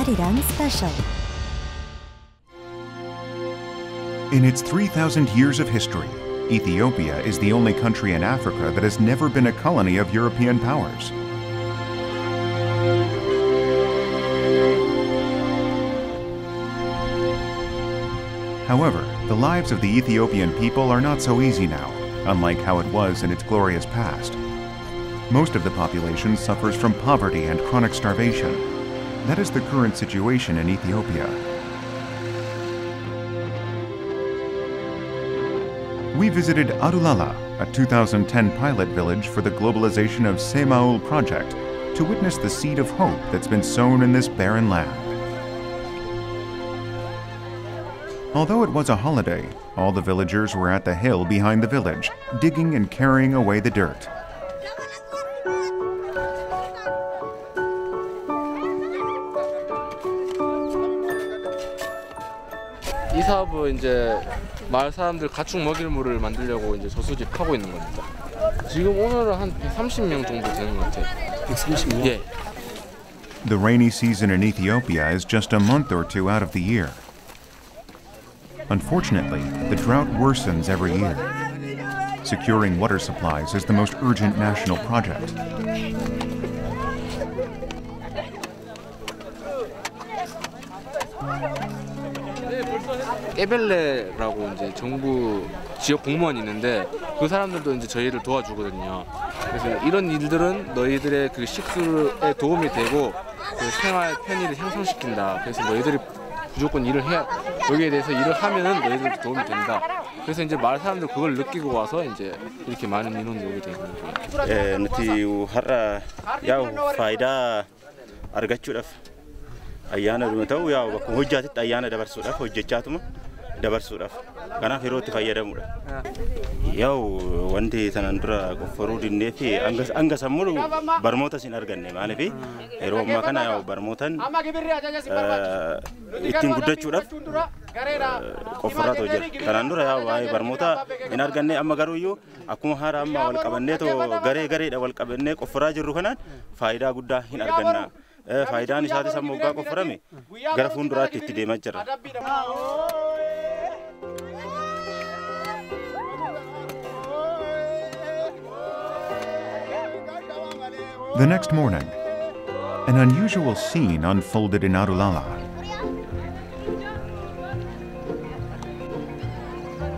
Arirang Special. In its 3,000 years of history, Ethiopia is the only country in Africa that has never been a colony of European powers. However, the lives of the Ethiopian people are not so easy now, unlike how it was in its glorious past. Most of the population suffers from poverty and chronic starvation. That is the current situation in Ethiopia. We visited Arulala, a 2010 pilot village for the globalization of Saemaul project, to witness the seed of hope that's been sown in this barren land. Although it was a holiday, all the villagers were at the hill behind the village, digging and carrying away the dirt. 이 사업은 이제 마을 사람들 가축 먹일 물을 만들려고 이제 저수지 파고 있는 겁니다. 지금 오늘은 한 130명 정도 되는 것 같아요. 130명? 예. The rainy season in Ethiopia is just a month or two out of the year. Unfortunately, the drought worsens every year. Securing water supplies is the most urgent national project. 에벨레라고 이제 정부 지역 공무원이 있는데 그 사람들도 이제 저희를 도와주거든요. 그래서 이런 일들은 너희들의 그 식수에 도움이 되고 그 생활 편의를 향상시킨다. 그래서 너희들이 무조건 일을 해야 여기에 대해서 일을 하면은 너희들도 도움이 된다. 그래서 이제 마을 사람들 그걸 느끼고 와서 이제 이렇게 많은 인원이 오게 되는 거예요. 예, 너티 하라 야우 파이다 argachuudhaaf ayyaana dhuma ta'u yaa bakka hojjaatitti ayyaana dabarsuudhaaf hojjechaatuma dabarsuudhaaf kanaaf yeroo itti fayyadamudha. Yaa'u wanti sanaan dura qofforuu dinnee fi hanga sammuu barmoota sin arganne maaliif yeroo ammaa kana yaa'u barmootaan ittiin guddachuudhaaf qofforraatu jira. Kanaan dura yaa'u waa'ee barmoota hin arganne amma garuu iyyuu akkuma haara amma wal qabanneetoo gareedha wal qabannee qofforraa jirru kanaan faayidaa guddaa hin arganna. Faayidaan isaatis amma waggaa qofforame gara fuulduraatti itti deemaa jira. The next morning, an unusual scene unfolded in Arulala.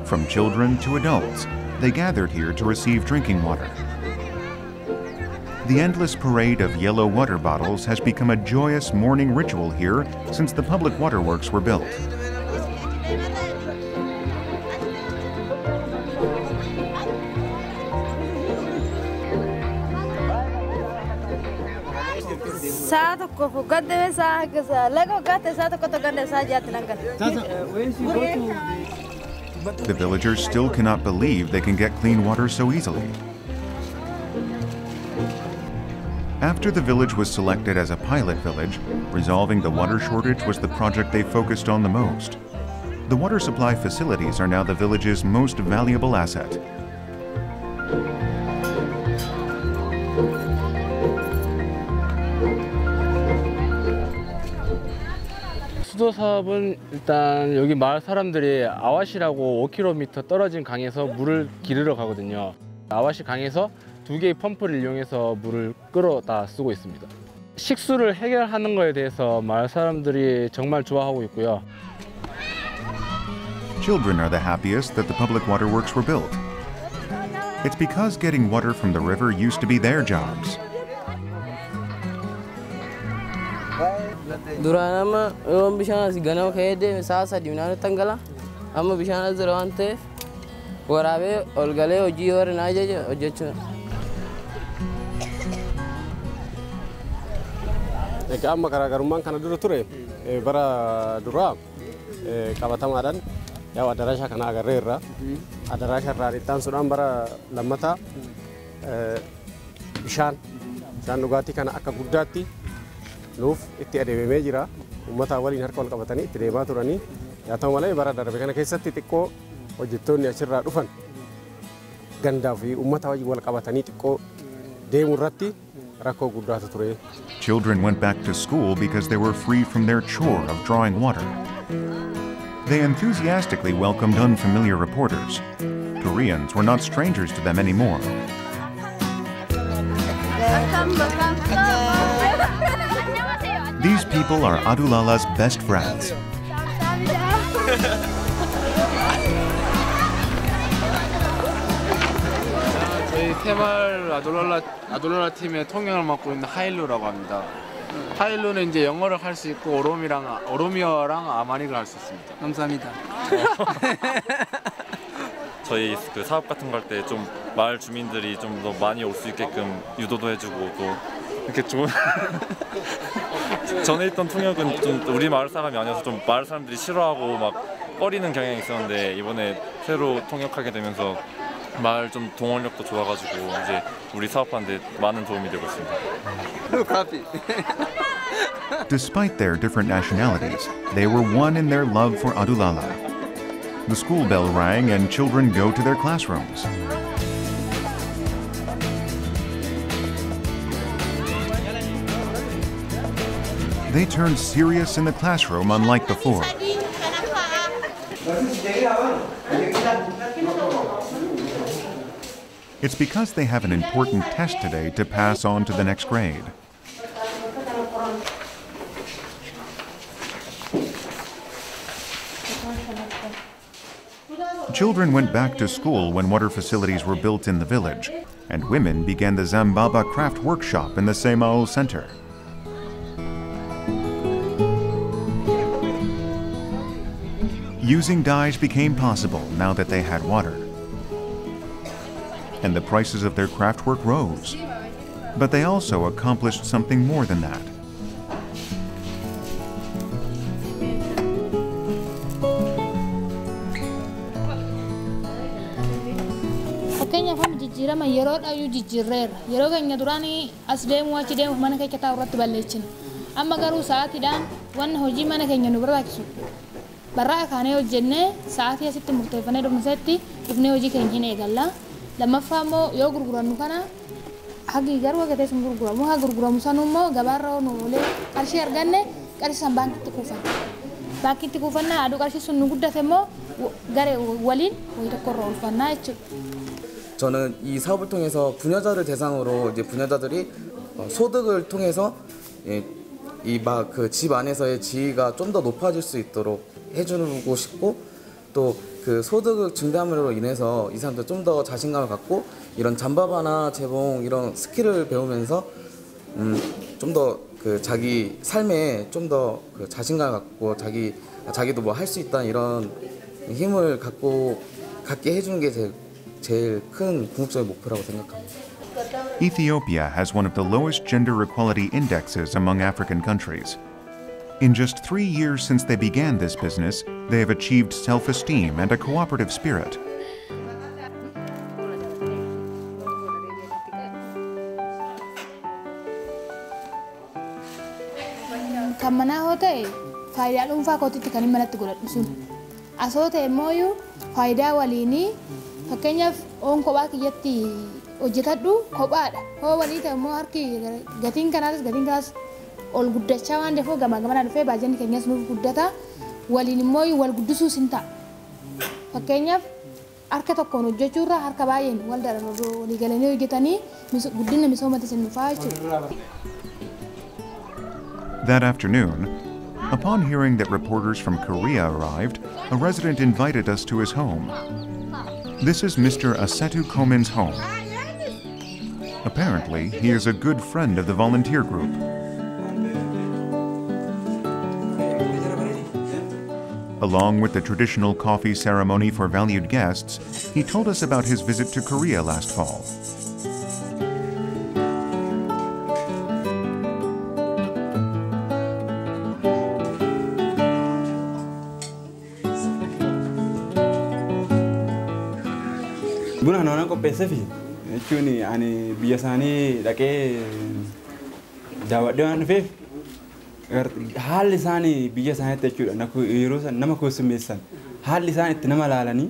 From children to adults, they gathered here to receive drinking water. The endless parade of yellow water bottles has become a joyous morning ritual here since the public waterworks were built. The villagers still cannot believe they can get clean water so easily. After the village was selected as a pilot village, resolving the water shortage was the project they focused on the most. The water supply facilities are now the village's most valuable asset. 수도 사업은 일단 여기 마을 사람들이 아와시라고 5km 떨어진 강에서 물을 기르러 가거든요. 아와시 강에서 2개의 펌프를 이용해서 물을 끌어다 쓰고 있습니다. 식수를 해결하는 것에 대해서 마을 사람들이 정말 좋아하고 있고요. Children are the happiest that the public waterworks were built. It's because getting water from the river used to be their jobs. Duranama bishaan as ganama ka'ee saasa diimnaan tangala amma bishaan as jira waan ta'eef waraabee ol galee hojii warri naa hojjechuudha. Amma garaagarummaan kana dura ture bara duraa qabatamaadhaan yaa adaraasha kana agarreerra adaraasha irraa ittaansuudhaan bara lammataa bishaan dhugaatii kana akka guddaatti nuuf itti adeemamee jira. Uummata waliin harka wal qabatanii itti deemaa turanii yaa ta'u malee bara darbe kana keessatti xiqqoo hojjettoonni achirraa dhufan gandaa fi uummata waliin wal qabatanii xiqqoo deemuu irratti rakkoo guddaatu ture. Children went back to school because they were free from their chore of drawing water. They enthusiastically welcomed unfamiliar reporters. Koreans were not strangers to them anymore. These people are Adulala's best friends. 저희 새마을 아둘랄라 팀의 통역을 맡고 있는 하일루라고 합니다. 하일루는 이제 영어를 할 수 있고 오로미어랑 아마닉을 할 수 있습니다. 감사합니다. 저희 그 사업 같은 거 할 때 좀 마을 주민들이 좀 더 많이 올 수 있게끔 유도도 해주고 또 이렇게 좋은 전에 있던 통역은 좀 우리 마을 사람이 아니어서 좀 마을 사람들이 싫어하고 막 꺼리는 경향이 있었는데 이번에 새로 통역하게 되면서 마을 좀 동원력도 좋아가지고 이제 우리 사업하는데 많은 도움이 되고 있습니다. Despite their different nationalities, they were one in their love for Adulala. The school bell rang and children go to their classrooms. They turned serious in the classroom unlike before. It's because they have an important test today to pass on to the next grade. Children went back to school when water facilities were built in the village, and women began the Zambaba craft workshop in the Saemaul Center. Using dyes became possible now that they had water, and the prices of their craft work rose. But they also accomplished something more than that. Fakkeenya fam jijjiirama yeroo dhayu jijjiirreera. Yeroo keenya duraanii as deemu achi deemu mana keenya taa'u irratti balleessina. Amma garuu sa'aatiidhaan waan hojii mana keenya nu barbaachisu. Barraa kaanee hojjennee sa'aatii asitti murteeffannee dhumsetti dhufnee hojii keenya hin eegalla. Lammaffaa immoo yoo gurgurannu kana hagi garuu gatee sun gurguramu haa gurguramu sanuu immoo gabaarra nu oolee qarshii arganne qarshii san baankitti kuufanna. Baankitti kuufannaa aduu qarshii sun nu guddate immoo garee waliin wayii tokkorra oolfannaa jechuudha. 저는 이 사업을 통해서 부녀자를 대상으로 이제 부녀자들이 소득을 통해서 이 막 그 집 안에서의 지위가 좀 더 높아질 수 있도록 해주고 싶고 또 그 소득을 증대함으로 인해서 이 사람들 좀 더 자신감을 갖고 이런 잠바바나 재봉 이런 스킬을 배우면서 좀 더 그 자기 삶에 좀 더 그 자신감을 갖고 자기도 뭐 할 수 있다는 이런 힘을 갖게 해주는 게 제일 큰 궁극적인 목표라고 생각합니다. Ethiopia has one of the lowest gender equality indexes among African countries. In just 3 years since they began this business, they have achieved self-esteem and a cooperative spirit. Kan manaa hoo ta'e faayidaa dhuunfaa kootiitti kan hin manatti godhadhu sun. As hoo ta'e immoo faayidaa waliinii fakkeenyaaf oon kophaa kiyyatti hojjetadhu kophaadha. Hoo walii ta'e immoo harki gatiin kanaas ol guddachaa waan defoo gamaa gamanaa dhufee baajanni keenyas nuuf guddata. Waliin immoo wal guddisuus hin ta'a. Fakkeenyaaf harka tokkoon hojjechuurraa harka baay'een wal daran walii galanii hojjetanii guddina misoomatti isin dhufaa jechuudha. That afternoon, upon hearing that reporters from Korea arrived, a resident invited us to his home. This is Mr. Asetu Komin's home. Apparently, he is a good friend of the volunteer group. Along with the traditional coffee ceremony for valued guests, he told us about his visit to Korea last fall. Buna noona qopheesseefi jechuun ani biyya isaanii dhaqee daawwadhee waan dhufeef haalli isaanii biyya isaaniitti jechuudha yeroo nama keessummeessan haalli isaan itti nama ilaalanii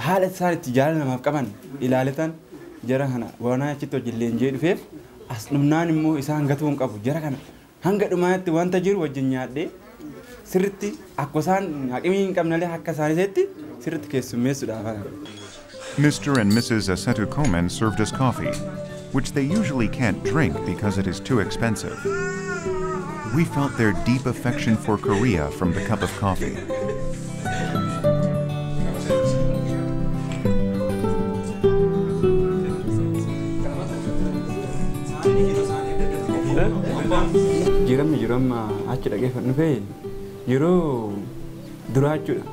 haala isaan itti jaalala namaaf qaban ilaaletan jara kana waan achitti hojillee jee dhufeef as dhumnaan immoo isaan gatuu hin qabu jara kana hanga dhumaatti wanta jiru wajjin nyaadhee sirriitti akka isaan haqimii hin qabnalee akka isaaniitti sirriitti keessummeessuudhaaf. Mr. and Mrs. Asetu Komen served us coffee, which they usually can't drink because it is too expensive. We felt their deep affection for Korea from the cup of coffee. Jiramma achi dhaggeeffannu fe'e yeroo duraa jechuudha.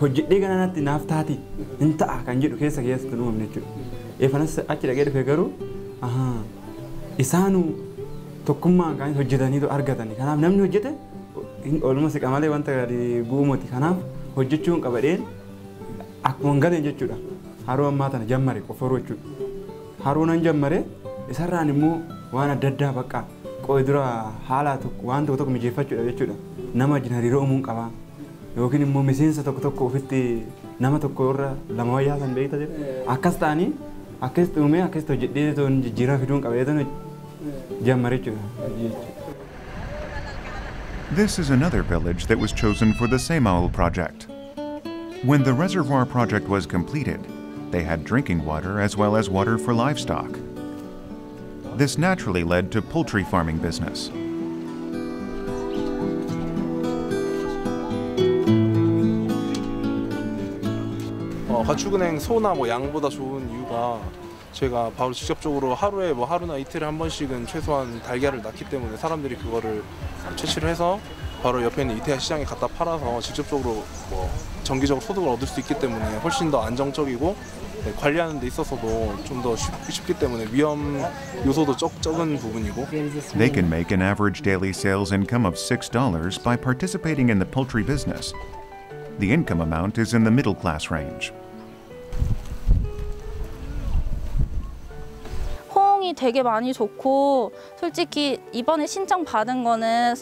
Hojjedhee gananatti naaf taati hin ta'a kan jedhu keessa keessatti nu uumne jechuudha. Eefanas achi dhagee dhufe garuu isaanu tokkummaan kan hojjetaniitu argatani. Kanaaf namni hojjete ooluma siqa malee wanta gadi bu'uumoti. Kanaaf hojjechuun qabadheen akkuma galeen jechuudha. Haroo ammaa tana jammare qofaroo jechuudha. Haroo nan jammare isarraan immoo waan adda addaa bakka qooyi dura haala tokko waan tokko mijeeffachuudha jechuudha. Nama wajjin hariiroo uumuun qaba. Yookiin immoo miseensa tokko tokko ofitti nama tokko irra lama wayyaa san beekta jedhu. Akkas ta'anii akkas uumee akkas hojjedhee jijjiirama fiduun qabeetan jammare jechuudha. This is another village that was chosen for the Saemaul project. When the reservoir project was completed, they had drinking water as well as water for livestock. This naturally led to poultry farming business. 가축은행 소나 뭐 양보다 좋은 이유가 제가 바로 직접적으로 하루에 뭐 하루나 이틀에 한 번씩은 최소한 달걀을 낳기 때문에 사람들이 그거를 채취를 해서 바로 옆에 있는 이태아 시장에 갖다 팔아서 직접적으로 뭐 정기적으로 소득을 얻을 수 있기 때문에 훨씬 더 안정적이고 관리하는 데 있어서도 좀 더 쉽기 때문에 위험 요소도 적은 부분이고. They can make an average daily sales income of $6 by participating in the poultry business. The income amount is in the middle class range. 호응이 되게 많이 좋고 솔직히 이번에 신청 받은 거는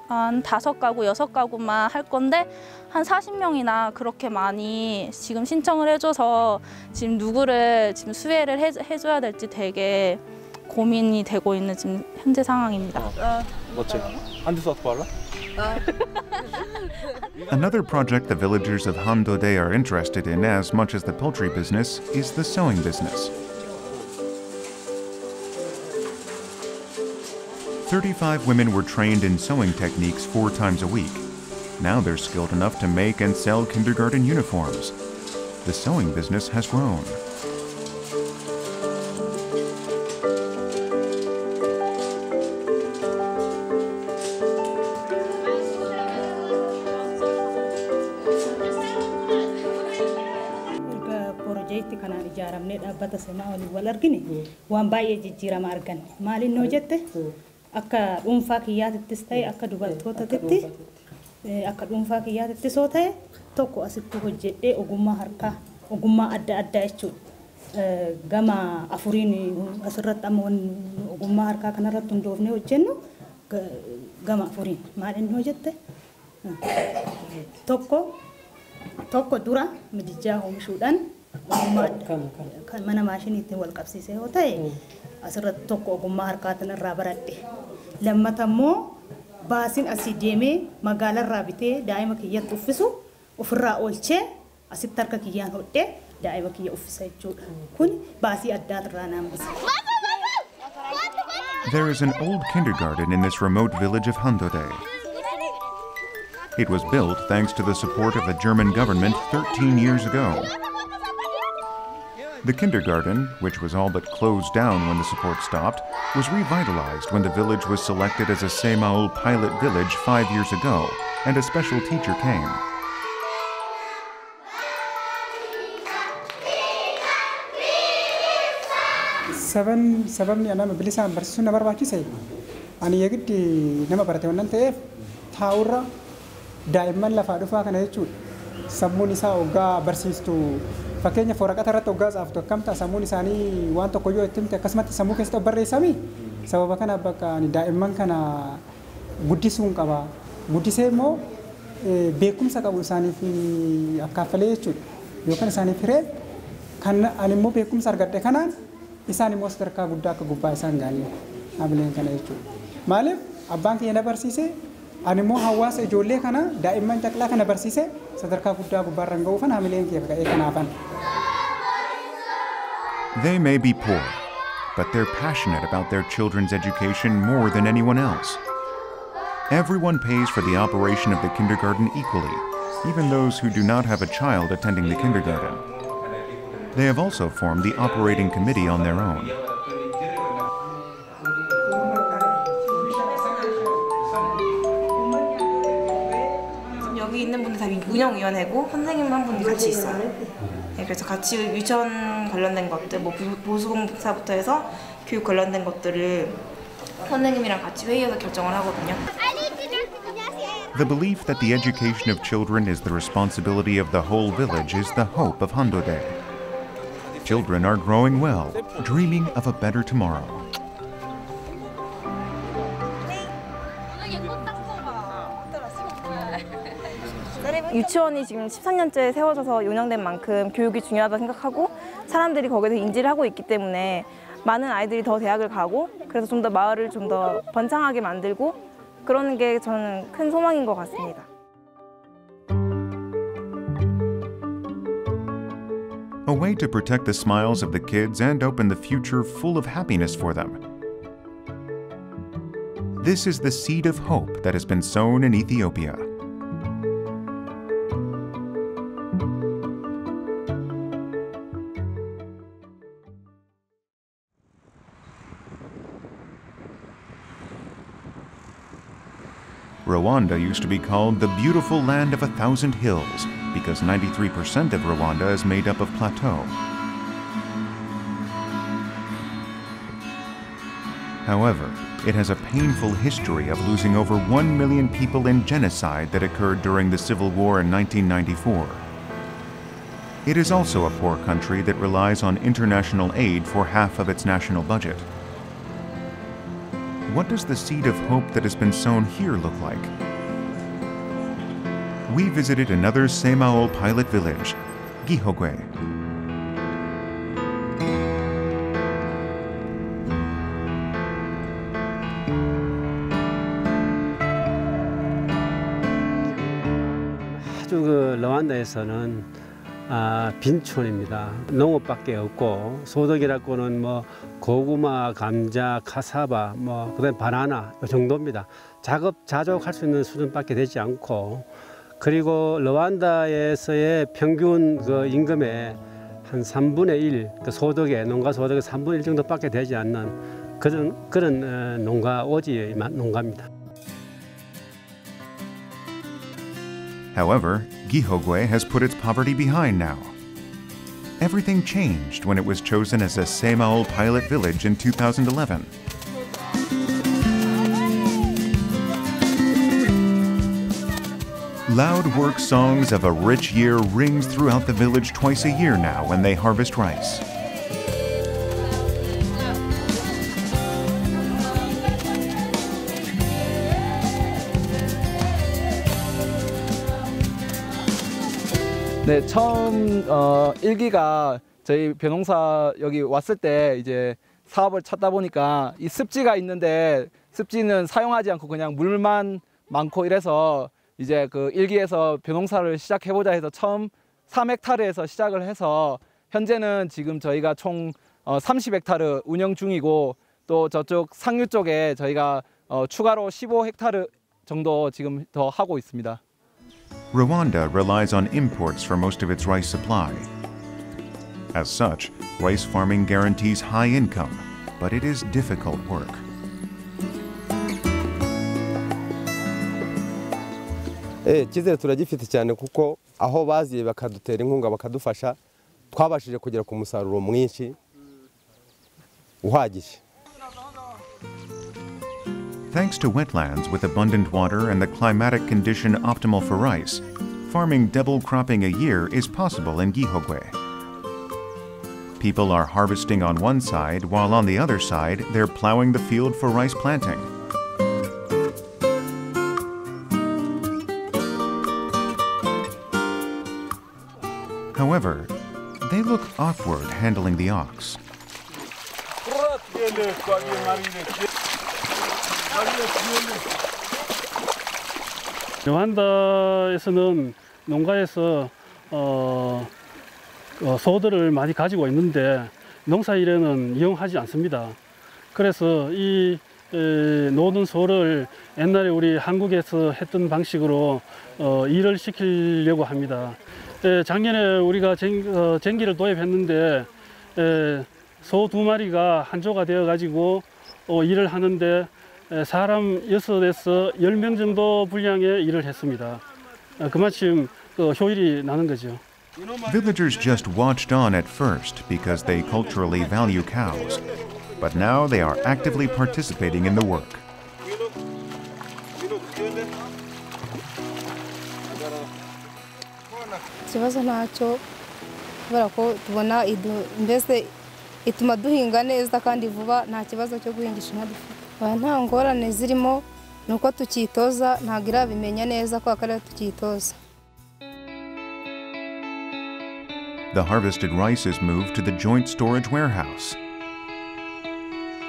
한 5가구, 6가구만 할 건데 한 40명이나 그렇게 많이 지금 신청을 해줘서 지금 누구를 지금 수혜를 해줘야 될지 되게 고민이 되고 있는 지금 현재 상황입니다. 멋져. 한 대서 어떻게 할라? Another project the villagers of Hamdode are interested in as much as the poultry business is the sewing business. 35 women were trained in sewing techniques 4 times a week. Now they're skilled enough to make and sell kindergarten uniforms. The sewing business has grown. Projekti kanaan ijaaramnee dhaabbata Saemaul wal argine waan baay'ee jijjiirama arganne. Maaliin noo jette akka dhuunfaa kiyyaatittis ta'e akka dubartootaatti akka dhuunfaa kiyyaatitti soo ta'e tokko asitti hojjedhee ogummaa harkaa ogummaa adda addaa jechuudha. Gama afuriin asirratti amma ogummaa harkaa kanarratti hundoofnee hojjennu gama afuriin maaliin noo jette tokko dura midijaa oomishuudhaan kan mana maashiniitiin wal qabsiisee yoo ta'e asirratti tokko ogummaa harkaatiin irraa baradhe. Lammata immoo baasiin asii deemee magaalarraa bitee daa'ima kiyyatti uffisu ofirraa oolchee asitti harka kiyyaan hodhee daa'ima kiyya uffisa jechuudha. Kun baasii addaatirraa naambisa. There is an old kindergarten in this remote village of Hamdode. It was built thanks to the support of the German government 13 years ago. The kindergarten, which was all but closed down when the support stopped, was revitalized when the village was selected as a Saemaul pilot village 5 years ago, and a special teacher came. Sababni nama bilisaan barsiisuu na barbaachise ani yegitti nama barate wannan ta'eef taa'urra daa'imman lafaa dhufaa kana jechuudha. Sammuun isaa hoggaa barsiistu fakkeenya waraqata irratti hoggaa tsaaftu akkamta sammuun isaanii waan tokko yoo itti himte akkasumatti sammuu keessatti barreessami. Sababa kana bakka ani daa'imman kana guddisuun qaba. Guddisee immoo beekumsa qabu isaaniif akkaafalee jechuudha. Yookaan isaaniif hiree kan ani immoo beekumsa argadhe kanaan isaan immoo sadarkaa guddaa akka gubbaa isaan gaanii hamileen kana jechuudha. Maaliif abbaan kiyya na barsiise ani immoo hawaasa ijoollee kana daa'imman caqlaa kana barsiise sadarkaa guddaa gubbaarra gahuufan hamileen kiyya ka'ee kanaafan. They may be poor, but they're passionate about their children's education more than anyone else. Everyone pays for the operation of the kindergarten equally, even those who do not have a child attending the kindergarten. They have also formed the operating committee on their own. 여기 있는 분들 다 운영위원회고 선생님 한 분이 같이 있어요. 네, 그래서 같이 유치원 관련된 것들, 뭐 보수공사부터 해서 교육 관련된 것들을 선생님이랑 같이 회의해서 결정을 하거든요. The belief that the education of children is the responsibility of the whole village is the hope of Handode. Children are growing well, dreaming of a better tomorrow. 유치원이 지금 13년째 세워져서 운영된 만큼 교육이 중요하다고 생각하고 사람들이 거기에 대해 인지를 하고 있기 때문에 많은 아이들이 더 대학을 가고 그래서 좀 더 마을을 좀 더 번창하게 만들고 그러는 게 저는 큰 소망인 것 같습니다. A way to protect the smiles of the kids and open the future full of happiness for them. This is the seed of hope that has been sown in Ethiopia. Rewanda used to be called the beautiful land of 1,000 hills because 93% of Rewanda is made up of plateau. However, it has a painful history of losing over 1 million people in genocide that occurred during the Civil War in 1994. It is also a poor country that relies on international aid for half of its national budget. What does the seed of hope that has been sown here look like? We visited another Saemaul pilot village, Gihogwe. 아주 러완다에서는 빈촌입니다. 농업밖에 없고 소득이라고는 뭐 고구마, 감자, 카사바, 그다음에 바나나 이 정도입니다. 자족할 수 있는 수준밖에 되지 않고 그리고 러완다에서의 평균 그 임금의 한 3분의 1, 그 소득의 농가 소득의 3분의 1 정도밖에 되지 않는 그런 농가 오지의 농가입니다. However, Gihogwe has put its poverty behind now. Everything changed when it was chosen as a Saemaul pilot village in 2011. Loud work songs of a rich year rings throughout the village twice a year now when they harvest rice. 네, 처음 1기가 저희 벼농사 여기 왔을 때 이제 사업을 찾다 보니까 이 습지가 있는데 습지는 사용하지 않고 그냥 물만 많고 이래서 이제 그 1기에서 벼농사를 시작해보자 해서 처음 3헥타르에서 시작을 해서 현재는 지금 저희가 총 30헥타르 운영 중이고 또 저쪽 상류 쪽에 저희가 추가로 15헥타르 정도 지금 더 하고 있습니다. Rewanda relies on imports for most of its rice supply. As such, rice farming guarantees high income, but it is difficult work. icyizere turagifite cyane kuko aho baziye bakadutera inkunga bakadufasha twabashije kugera ku musaruro mwinshi uhagije. Thanks to wetlands with abundant water and the climatic condition optimal for rice, farming double cropping a year is possible in Gihogwe. People are harvesting on one side, while on the other side, they're plowing the field for rice planting. However, they look awkward handling the ox. 르완다에서는 농가에서 소들을 많이 가지고 있는데 농사일에는 이용하지 않습니다. 그래서 이 노는 소를 옛날에 우리 한국에서 했던 방식으로 일을 시키려고 합니다. 작년에 우리가 쟁기를 도입했는데 소 2마리가 한조가 되어 가지고 일을 하는데 사람 6에서 10명 정도 분량의 일을 했습니다. 그만큼 효율이 나는 거죠. Villagers just watched on at first because they culturally value cows, but now they are actively participating in the work. Ikibazo ntacyo kubera ko tubona mbese ituma duhinga neza kandi vuba nta kibazo cyo guhingisha inka dufite. Nta ngorane zirimo nuko tukitoza ntabwo irabimenya neza ko akarere tukitoza. The harvested rice is moved to the joint storage warehouse.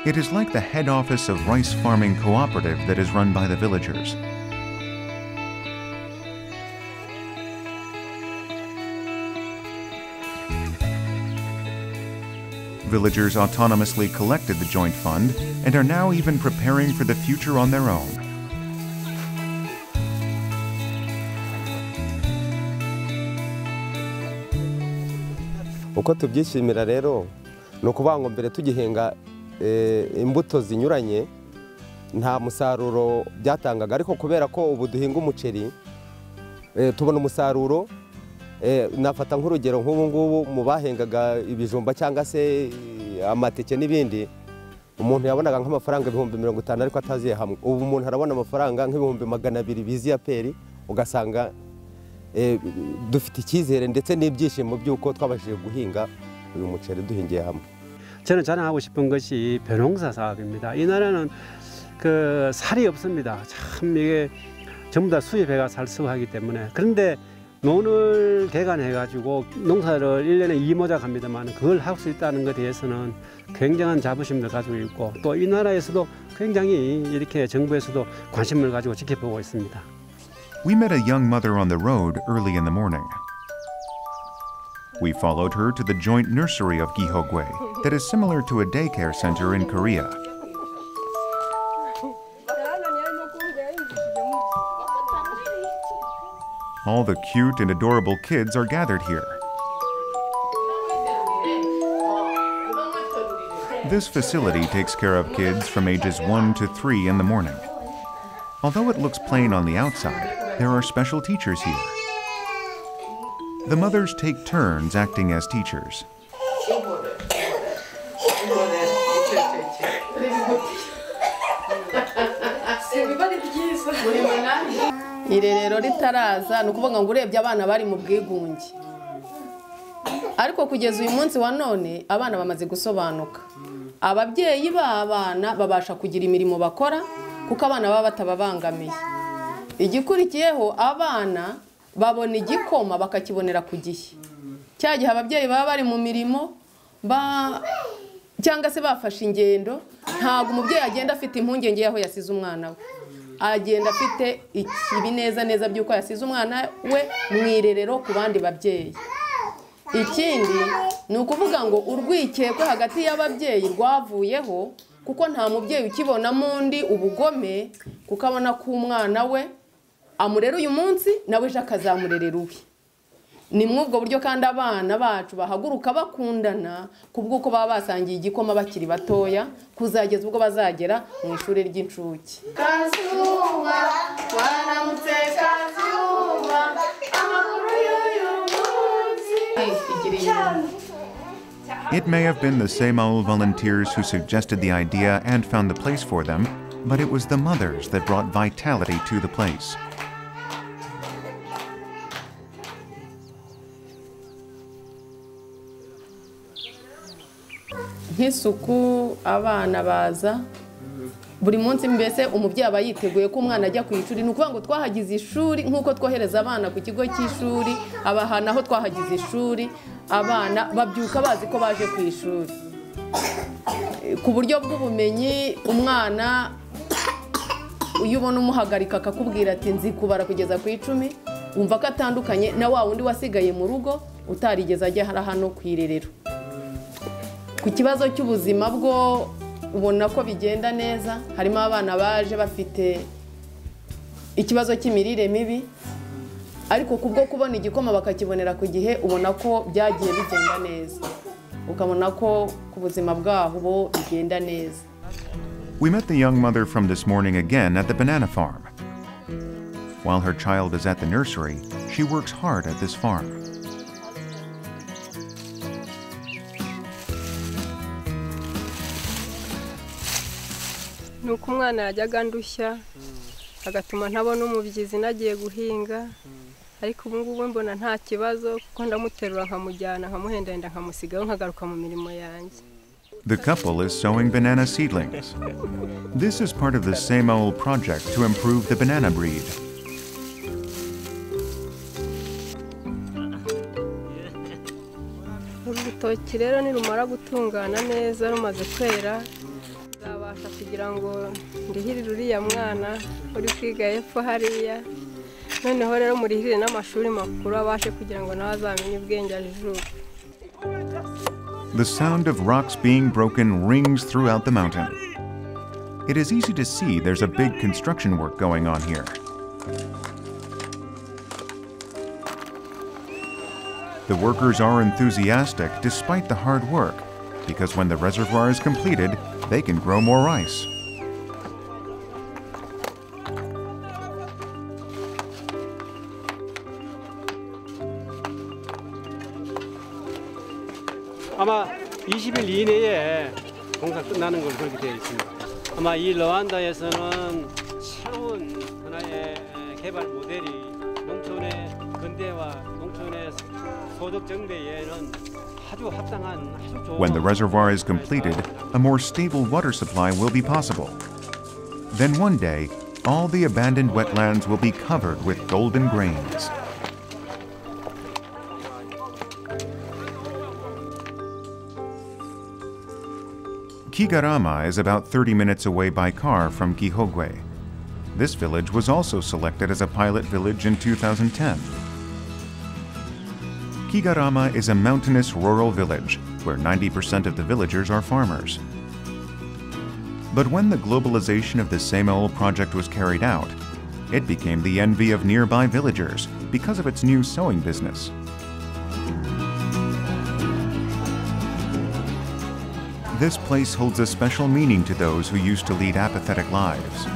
It is like the head office of rice farming cooperative that is run by the villagers. Villagers autonomously collected the joint fund and are now even preparing for the future on their own. uko tubyishimira rero ni ukuvuga ngo mbere tugihinga imbuto zinyuranye nta musaruro byatangaga ariko kubera ko ubu duhinga umuceri tubona umusaruro nafata nk'urugero nk'ubu ngubu mu bahengaga ibijumba cyangwa se amateke n'ibindi umuntu yabonaga nk'amafaranga 50,000 ariko ataziye hamwe ubu umuntu arabona amafaranga nk'ibihumbi 200 biziya peri ugasanga dufite icyizere ndetse n'ibyishimo by'uko twabashije guhinga uyu muceri duhingiye hamwe. 저는 자랑하고 싶은 것이 벼농사 사업입니다. 이 나라는 그 살이 없습니다. 참 이게 전부 다 수입해가 살수하기 때문에 그런데 논을 개간해가지고 농사를 1년에 2모작 합니다만 그걸 할 수 있다는 것에 대해서는 굉장한 자부심을 가지고 있고 또 이 나라에서도 굉장히 이렇게 정부에서도 관심을 가지고 지켜보고 있습니다. We met a young mother on the road early in the morning. We followed her to the joint nursery of Gihogwe that is similar to a daycare center in Korea. All the cute and adorable kids are gathered here. This facility takes care of kids from ages 1 to 3 in the morning. Although it looks plain on the outside, there are special teachers here. The mothers take turns acting as teachers. irerero ritaraza ni ukuvuga ngo urebye abana bari mu bwigunge ariko kugeza uyu munsi wa none abana bamaze gusobanuka ababyeyi b'abana babasha kugira imirimo bakora kuko abana baba batababangamiye igikurikiyeho abana babona igikoma bakakibonera ku gihe cya gihe ababyeyi baba bari mu mirimo cyangwa se bafashe ingendo ntabwo umubyeyi agenda afite impungenge y'aho yasize umwana we agenda afite ikibi neza neza by'uko yasize umwana we mu irerero ku bandi babyeyi ikindi ni ukuvuga ngo urwikekwe hagati y'ababyeyi rwavuyeho kuko nta mubyeyi ukibonamo undi ubugome kuko abona ko umwana we amurera uyu munsi nawe ejo akazamurerera ubi ni muri ubwo buryo kandi abana bacu bahaguruka bakundana kubw'uko baba basangiye igikoma bakiri batoya kuzageza ubwo bazagera mu ishuri ry'incuke. Kazuba waramutse Kazuba amakuru y'uyu munsi. It may have been the Saemaul volunteers who suggested the idea and found the place for them, but it was the mothers that brought vitality to the place. nk'isuku abana baza buri munsi mbese umubyeyi aba yiteguye ko umwana ajya ku ishuri ni ukuvuga ngo twahagize ishuri nk'uko twohereza abana ku kigo cy'ishuri aha naho twahagize ishuri abana babyuka bazi ko baje ku ishuri ku buryo bw'ubumenyi umwana iyo ubona umuhagarika akakubwira ati nzi kubara kugeza ku 10 wumva ko atandukanye na wa wundi wasigaye mu rugo utarigeze ajya hano ku irerero. Ku kibazo cy'ubuzima bwo ubona ko bigenda neza, harimo abana baje bafite ikibazo cy'imirire mibi, ariko kubwo kubona igikoma bakakibonera ku gihe ubona ko byagiye bigenda neza, ukabona ko ku buzima bwaho bo bigenda neza. We met the young mother from this morning again at the banana farm. While her child is at the nursery, she works hard at this farm. nuko umwana yajyaga ndushya agatuma ntabona umubyizi nagiye guhinga, ariko ubu ngubu mbona nta kibazo kuko ndamuterura nkamujyana nkamuhendahenda nkamusigaho nkagaruka mu mirimo yanjye. The couple is sowing banana seedlings. This is part of the Saemaul project to improve the banana breed. Urutoki rero nirumara gutungana neza rumaze kwera zabasha kugira ngo ndihirire uriya mwana uri kwiga hepfo hariya, noneho rero murihirire n'amashuri makuru abashe kugira ngo nawe azamenye ubwenge ajijuke. The sound of rocks being broken rings throughout the mountain. It is easy to see there's a big construction work going on here. The workers are enthusiastic despite the hard work, because when the reservoir is completed, they can grow more rice. 아마 20일 이내에 공사 끝나는 걸로 그렇게 되어 있습니다. 아마 이 르완다에서는 새로운 하나의 개발 모델이 농촌의 근대화, 농촌의 소득 정대에는 아주 합당한 아주 좋은. When the reservoir is completed, a more stable water supply will be possible. Then one day, all the abandoned wetlands will be covered with golden grains. Kigarama is about 30 minutes away by car from Gihogwe. This village was also selected as a pilot village in 2010. Kigarama is a mountainous rural village where 90% of the villagers are farmers. But when the globalization of the Saemaul project was carried out, it became the envy of nearby villagers because of its new sewing business. This place holds a special meaning to those who used to lead apathetic lives.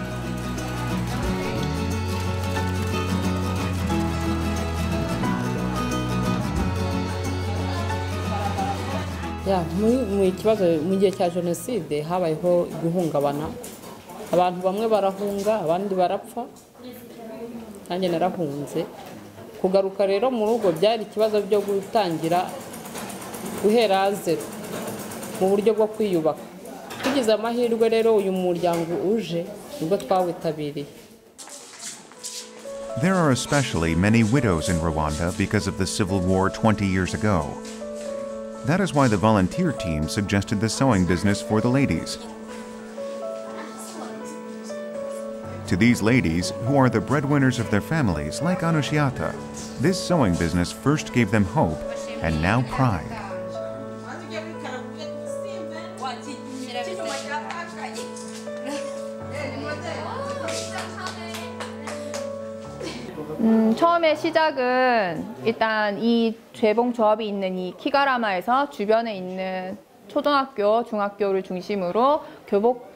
Mu kibazo mu gihe cya jenoside habayeho guhungabana, abantu bamwe barahunga abandi barapfa, nanjye narahunze. Kugaruka rero mu rugo byari ikibazo byo gutangira guhera zero mu buryo bwo kwiyubaka. Tugize amahirwe rero uyu muryango uje nibwo twawitabiriye. There are especially many widows in Rwanda because of the civil war 20 years ago. That is why the volunteer team suggested the sewing business for the ladies. To these ladies, who are the breadwinners of their families, like Anushiata, this sewing business first gave them hope and now pride. 처음에 시작은 일단 이 재봉조합이 있는 이 키가라마에서 주변에 있는 초등학교, 중학교를 중심으로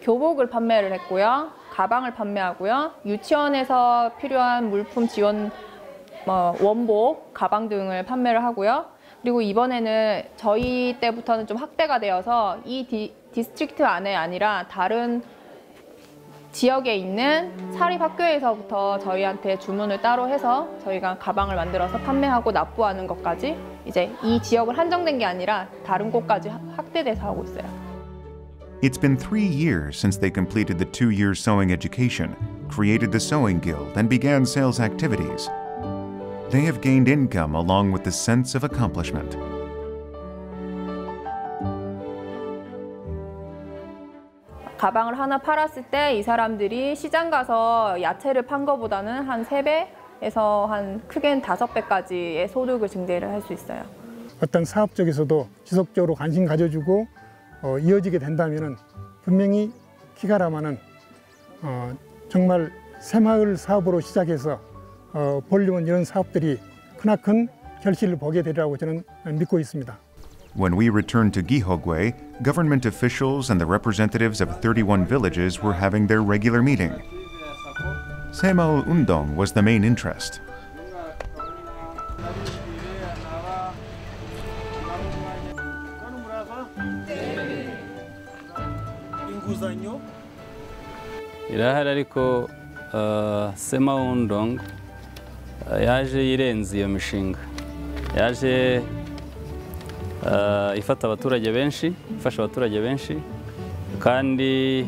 교복을 판매를 했고요. 가방을 판매하고요. 유치원에서 필요한 물품 지원, 원복, 가방 등을 판매를 하고요. 그리고 이번에는 저희 때부터는 좀 확대가 되어서 이 디스트릭트 안에 아니라 다른 지역에 있는 사립학교에서부터 저희한테 주문을 따로 해서 저희가 가방을 만들어서 판매하고 납부하는 것까지 이제 이 지역을 한정된 게 아니라 다른 곳까지 확대돼서 하고 있어요. It's been 3 years since they completed the 2-year sewing education, created the sewing guild, and began sales activities. They have gained income along with the sense of accomplishment. 가방을 하나 팔았을 때 이 사람들이 시장 가서 야채를 판 거보다는 한 3배에서 한 크게는 5배까지의 소득을 증대를 할 수 있어요. 어떤 사업 쪽에서도 지속적으로 관심 가져주고 이어지게 된다면은 분명히 키가라마는 정말 새마을 사업으로 시작해서 볼륨은 이런 사업들이 크나큰 결실을 보게 되리라고 저는 믿고 있습니다. When we returned to Gihogwe, government officials and the representatives of 31 villages were having their regular meeting. Saemaul Undong was the main interest. irahari ariko Saemaul Undong yaje yirenze iyo mishinga yaje ifata abaturage benshi ifasha abaturage benshi kandi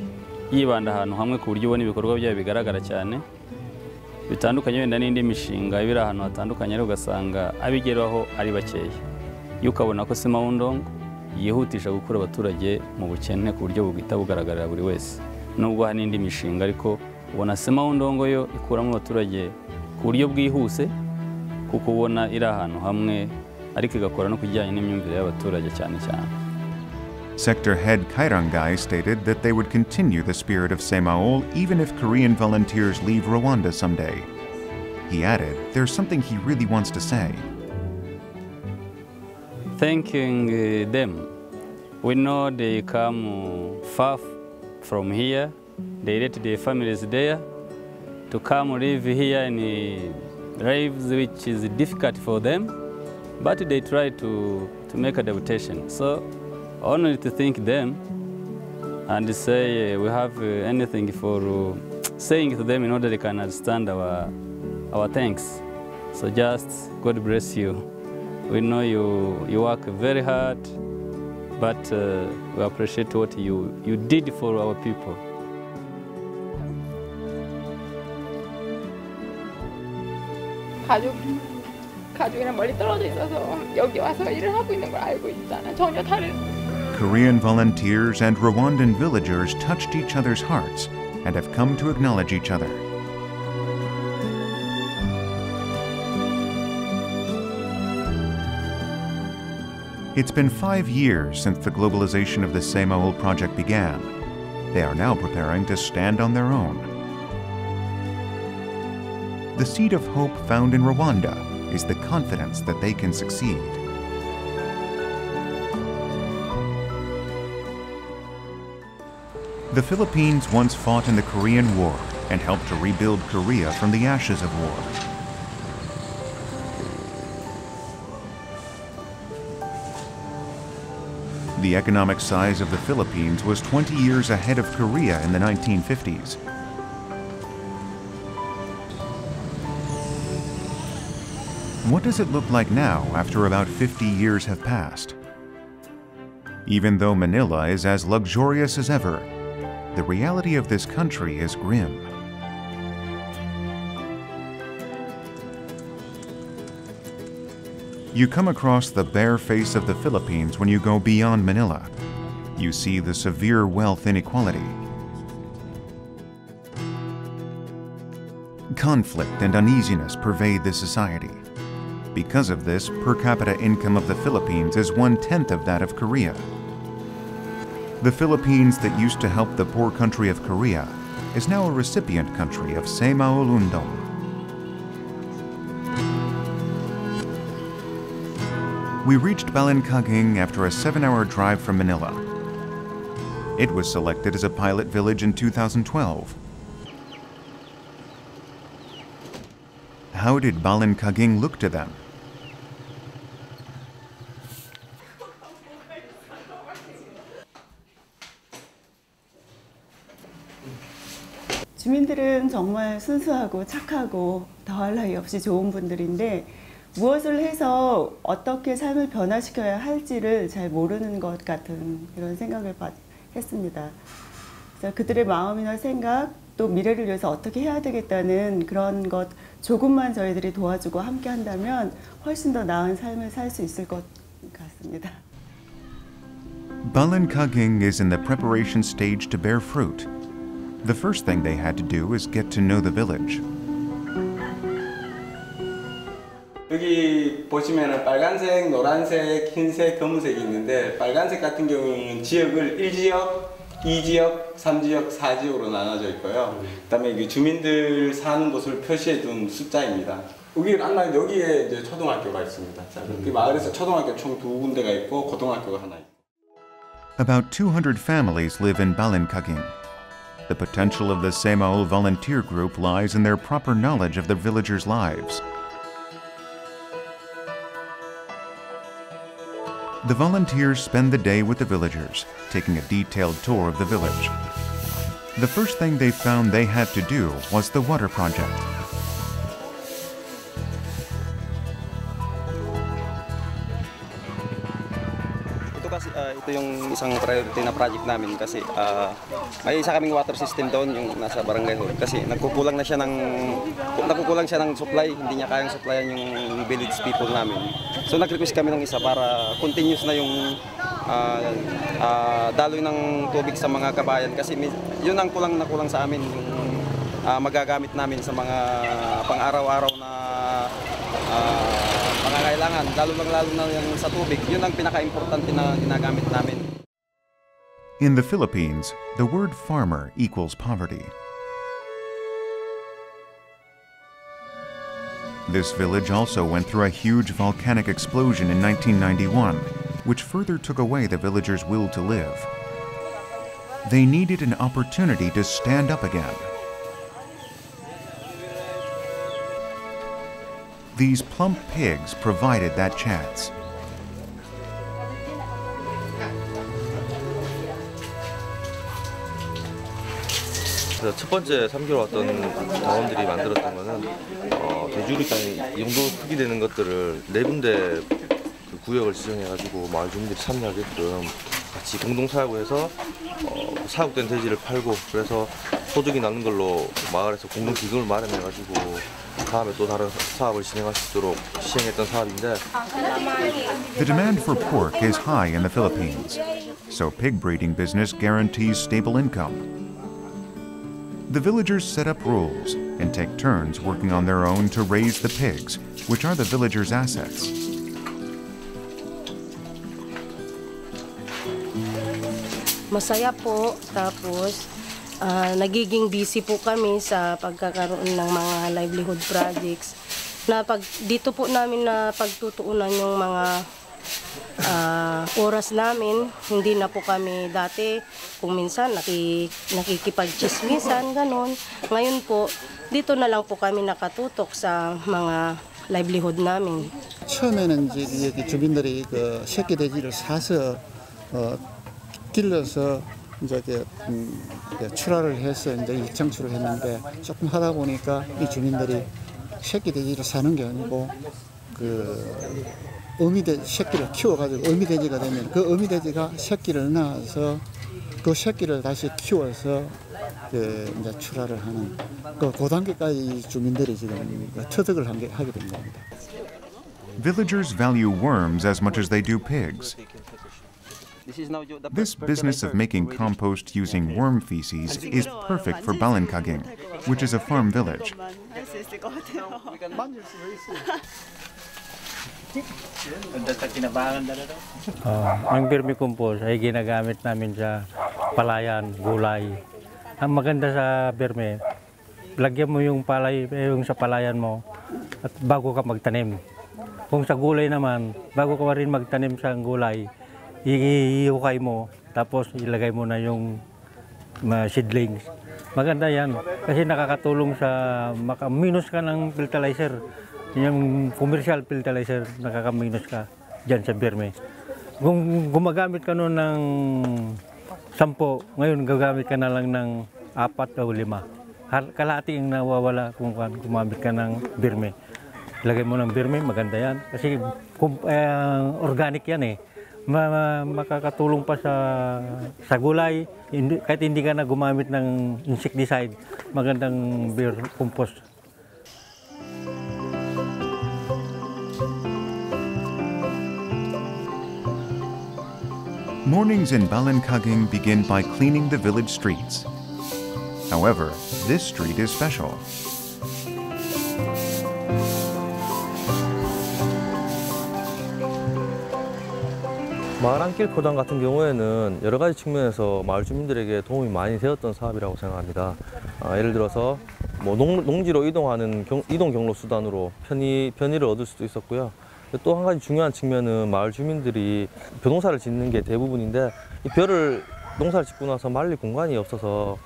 yibanda ahantu hamwe ku buryo ubona ibikorwa byayo bigaragara cyane bitandukanye wenda n'indi mishinga ibiri ahantu hatandukanye ariko ugasanga abigeraho ari bakeya iyo ukabona ko Saemaul Undong yihutisha gukura abaturage mu bukene ku buryo bwita bugaragarira buri wese nubwo hari n'indi mishinga ariko ubona Saemaul Undong yo ikuramo abaturage ku buryo bwihuse kuko ubona iri ahantu hamwe ariko igakora no kujyanye n'imyumvire y'abaturage cyane cyane. Sector head Kairangai stated that they would continue the spirit of Saemaul even if Korean volunteers leave Rwanda someday. He added, there's something he really wants to say. Thanking them. We know they come far from here. They let their families there to come live here in lives which is difficult for them, but they try to make adaptation. So only to thank them and say we have anything for saying to them in order they can understand our thanks. So just God bless you. We know you work very hard, but we appreciate what you did for our people. 가족이랑 멀리 떨어져 있어서 여기 와서 일을 하고 있는 걸 알고 있잖아. 전혀 다른. Korean volunteers and Rwandan villagers touched each other's hearts and have come to acknowledge each other. It's been 5 years since the globalization of the Saemaul project began. They are now preparing to stand on their own. The seed of hope found in Rwanda is the confidence that they can succeed. The Philippines once fought in the Korean War and helped to rebuild Korea from the ashes of war. The economic size of the Philippines was 20 years ahead of Korea in the 1950s. What does it look like now after about 50 years have passed? Even though Manila is as luxurious as ever, the reality of this country is grim. You come across the bare face of the Philippines when you go beyond Manila. You see the severe wealth inequality. Conflict and uneasiness pervade the society. Because of this, per capita income of the Philippines is 1/10 of that of Korea. The Philippines that used to help the poor country of Korea is now a recipient country of Saemaul Undong. We reached Balincaging after a 7-hour drive from Manila. It was selected as a pilot village in 2012. How did Balincaging look to them? 주민들은 정말 순수하고 착하고 더할 나위 없이 좋은 분들인데 무엇을 해서 어떻게 삶을 변화시켜야 할지를 잘 모르는 것 같은 그런 생각을 했습니다. 그래서 그들의 마음이나 생각 또 미래를 위해서 어떻게 해야 되겠다는 그런 것 조금만 저희들이 도와주고 함께 한다면 훨씬 더 나은 삶을 살 수 있을 것 같습니다. Balinkaging is in the preparation stage to bear fruit. The first thing they had to do is get to know the village. 여기 보시면은 빨간색, 노란색, 흰색, 검은색이 있는데 빨간색 같은 경우는 지역을 1지역, 2지역, 3지역, 4지역으로 나눠져 있고요. 그다음에 이 주민들 사는 곳을 표시해 둔 숫자입니다. 여기에 이제 초등학교가 있습니다. 자, 그 마을에서 초등학교 총 2군데가 있고 고등학교가 하나 있고. About 200 families live in Balinkaging. The potential of the Saemaul volunteer group lies in their proper knowledge of the villagers' lives. The volunteers spend the day with the villagers, taking a detailed tour of the village. The first thing they found they had to do was the water project. Ito yung isang priority na project namin kasi may isa kaming water system doon yung nasa barangay hall kasi nagkukulang siya ng supply, hindi niya kayang supplyan yung village people namin. So nag-request kami ng isa para continuous na yung daloy ng tubig sa mga kabayan kasi yun ang kulang sa amin yung magagamit namin sa mga pang-araw-araw na pangangailangan, lalo na yung sa tubig. Yun ang pinaka-importante na ginagamit namin. In the Philippines, the word farmer equals poverty. This village also went through a huge volcanic explosion in 1991, which further took away the villagers' will to live. They needed an opportunity to stand up again. These plump pigs provided that chance. 첫 번째 3개월 왔던 당원들이 만들었던 거는 돼지우리 땅이 이 정도 크기 되는 것들을 4군데 그 구역을 지정해가지고 마을 주민들이 참여하게끔 같이 공동 사육해서 사육된 돼지를 팔고 그래서 소득이 나는 걸로 마을에서 공동 기금을 마련해가지고 다음에 또 다른 사업을 진행할 수 있도록 시행했던 사업인데. The demand for pork is high in the Philippines, so pig breeding business guarantees stable income. The villagers set up rules and take turns working on their own to raise the pigs, which are the villagers' assets. Masaya po, tapos nagiging busy po kami sa pagkakaroon ng mga livelihood projects. Na dito po namin na pagtutuunan yung mga oras namin, hindi na po kami dati kung minsan nakikipagchismisan, ganon. Ngayon po, dito na lang po kami nakatutok sa mga livelihood namin. 처음에는 이제 여기 주민들이 그 새끼 돼지를 사서 길러서 이제 출하를 해서 이제 일창출을 했는데 조금 하다 보니까 이 주민들이 새끼 돼지를 사는 게 아니고 그 새끼를 키워가지고 어미돼지가 되면 그 어미돼지가 새끼를 낳아서 그 새끼를 다시 키워서 이제 출하를 하는 그 단계까지 주민들이 지금 터득을 하게 된 겁니다. Villagers value worms as much as they do pigs. This business of making compost using worm feces is perfect for Balinkaging, which is a farm village. Ang vermicompost ay ginagamit namin sa palayan, gulay. Ang maganda sa verme, lagyan mo yung palay, yung sa palayan mo at bago ka magtanim. Kung sa gulay naman, bago ka rin magtanim sa gulay, ihukay mo, tapos ilagay mo na yung seedlings. Maganda yan, kasi nakakatulong sa makaminus ka ng fertilizer. Yung commercial fertilizer, nakakaminus ka dyan sa berme. Kung gumagamit ka noon ng 10, ngayon gagamit ka na lang ng 4 o 5. Kalahati ang nawawala kung gumamit ka ng berme. Lagay mo ng berme, maganda yan. Kasi organic yan eh. Makakatulong pa sa gulay, kahit hindi ka na gumamit ng insecticide, magandang compost. Mornings in Balancaging begin by cleaning the village streets. However, this street is special. 마을 한길 포장 같은 경우에는 여러 가지 측면에서 마을 주민들에게 도움이 많이 되었던 사업이라고 생각합니다. 예를 들어서 뭐 농지로 이동하는 이동 경로 수단으로 편의를 얻을 수도 있었고요. 또 한 가지 중요한 측면은 마을 주민들이 벼농사를 짓는 게 대부분인데 이 벼를 농사를 짓고 나서 말릴 공간이 없어서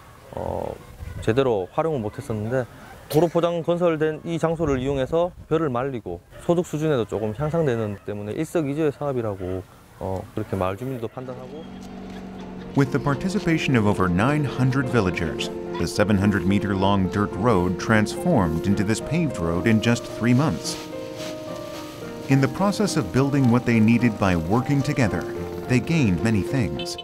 제대로 활용을 못했었는데 도로 포장 건설된 이 장소를 이용해서 벼를 말리고 소득 수준에도 조금 향상되는 때문에 일석이조의 사업이라고 그렇게 마을 주민들도 판단하고. With the participation of over 900 villagers, the 700-meter-long dirt road transformed into this paved road in just 3 months. In the process of building what they needed by working together, they gained many things.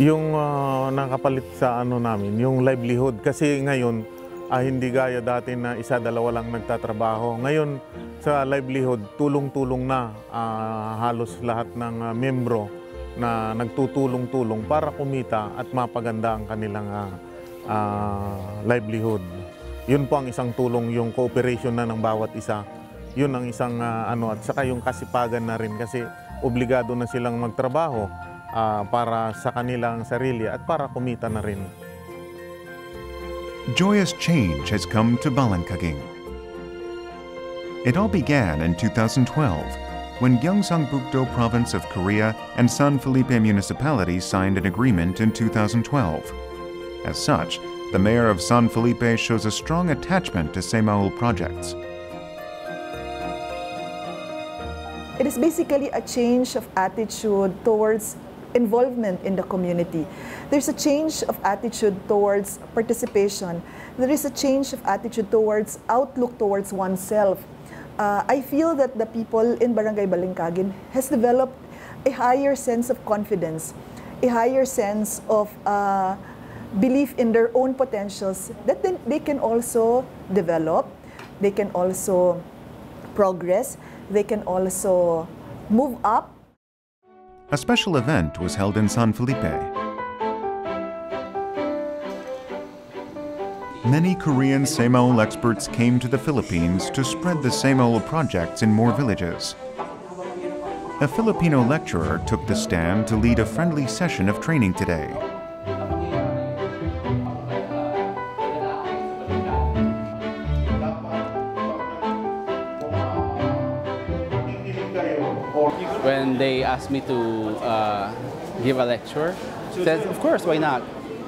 Yung nakapalit sa namin, yung livelihood. Kasi ngayon, hindi gaya dati na isa-dalawa lang nagtatrabaho. Ngayon, sa livelihood, tulong-tulong na halos lahat ng membro na nagtutulong-tulong para kumita at mapaganda ang kanilang livelihood. Yun po ang isang tulong, yung cooperation na ng bawat isa. Yun ang isang at saka yung kasipagan na rin kasi obligado na silang magtrabaho para sa kanilang sarili at para kumita na rin. Joyous change has come to Balancaging. It all began in 2012 when Gyeongsangbuk-do province of Korea and San Felipe municipality signed an agreement in 2012. As such, the mayor of San Felipe shows a strong attachment to Saemaul projects. It is basically a change of attitude towards involvement in the community. There's a change of attitude towards participation. There is a change of attitude towards outlook towards oneself. I feel that the people in Barangay Balancaging has developed a higher sense of confidence, a higher sense of belief in their own potentials that then they can also develop, they can also progress, they can also move up. A special event was held in San Felipe. Many Korean Saemaul experts came to the Philippines to spread the Saemaul projects in more villages. A Filipino lecturer took the stand to lead a friendly session of training today. When they asked me to give a lecture, I said, of course, why not?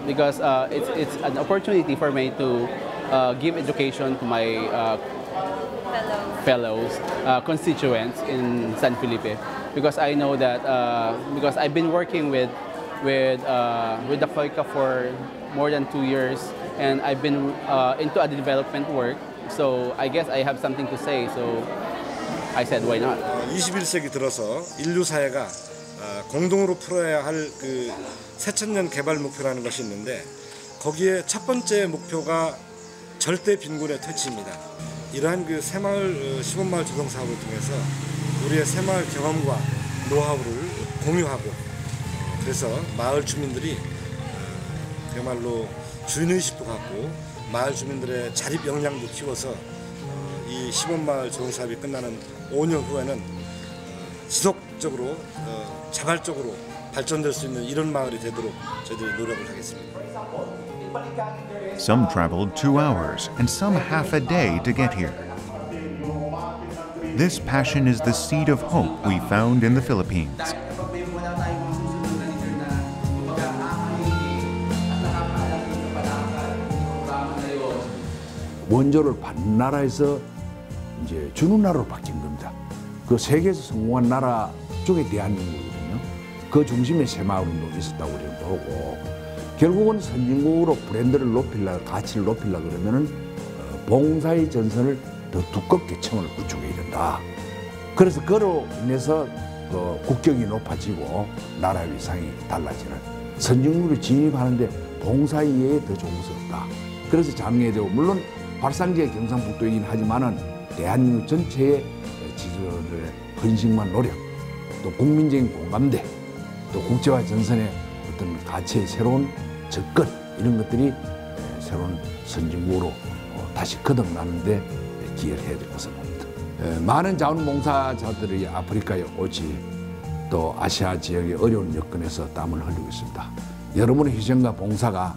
Because it's an opportunity for me to give education to my fellows, constituents in San Felipe. Because I know that, because I've been working with the FOICA for more than 2 years, and I've been into a development work, so I guess I have something to say, so I said, why not? 21세기 들어서 인류 사회가 공동으로 풀어야 할 그 새천년 개발 목표라는 것이 있는데 거기에 첫 번째 목표가 절대 빈곤의 퇴치입니다. 이러한 그 새마을 시범마을 조성 사업을 통해서 우리의 새마을 경험과 노하우를 공유하고 그래서 마을 주민들이 그야말로 주인의식도 갖고 마을 주민들의 자립 역량도 키워서 이 시범마을 조성 사업이 끝나는 5년 후에는 지속적으로 자발적으로 발전될 수 있는 이런 마을이 되도록 저희들이 노력을 하겠습니다. Some traveled 2 hours and some half a day to get here. This passion is the seed of hope we found in the Philippines. 원조를 받는 나라에서 이제 주는 나라로 바뀐 겁니다. 그 세계에서 성공한 나라 쪽에 대한민국이거든요. 그 중심에 새마을 운동이 있었다고 우리는 보고 결국은 선진국으로 브랜드를 높이려 가치를 높이려 그러면은 봉사의 전선을 더 두껍게 청을 구축해야 된다. 그래서 그로 인해서 국격이 높아지고 나라의 위상이 달라지는 선진국으로 진입하는데 봉사 이외에 더 좋은 것은 없다. 그래서 장려되고 물론 발상지의 경상북도이긴 하지만은 대한민국 전체의 지도자들의 헌신과 노력, 또 국민적인 공감대, 또 국제화 전선의 어떤 가치의 새로운 접근 이런 것들이 새로운 선진국으로 다시 거듭나는데 기여를 해야 될 것을 봅니다. 많은 자원봉사자들이 아프리카에 오지 또 아시아 지역의 어려운 여건에서 땀을 흘리고 있습니다. 여러분의 희생과 봉사가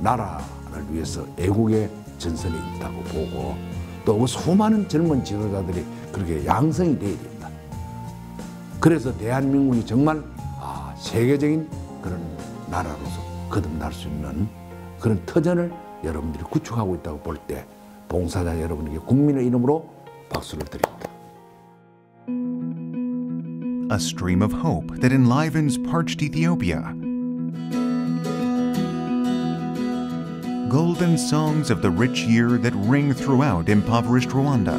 나라를 위해서 애국의 전선에 있다고 보고 또 그 수많은 젊은 지도자들이 그렇게 양성이 되어야 됩니다. 그래서 대한민국이 정말 세계적인 그런 나라로서 거듭날 수 있는 그런 터전을 여러분들이 구축하고 있다고 볼 때 봉사자 여러분에게 국민의 이름으로 박수를 드립니다. A stream of hope that enlivens parched Ethiopia. Golden songs of the rich year that ring throughout impoverished Rewanda.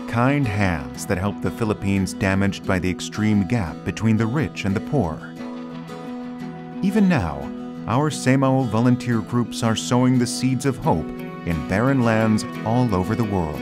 Kind hands that help the Philippines damaged by the extreme gap between the rich and the poor. Even now, our Saemaul volunteer groups are sowing the seeds of hope in barren lands all over the world.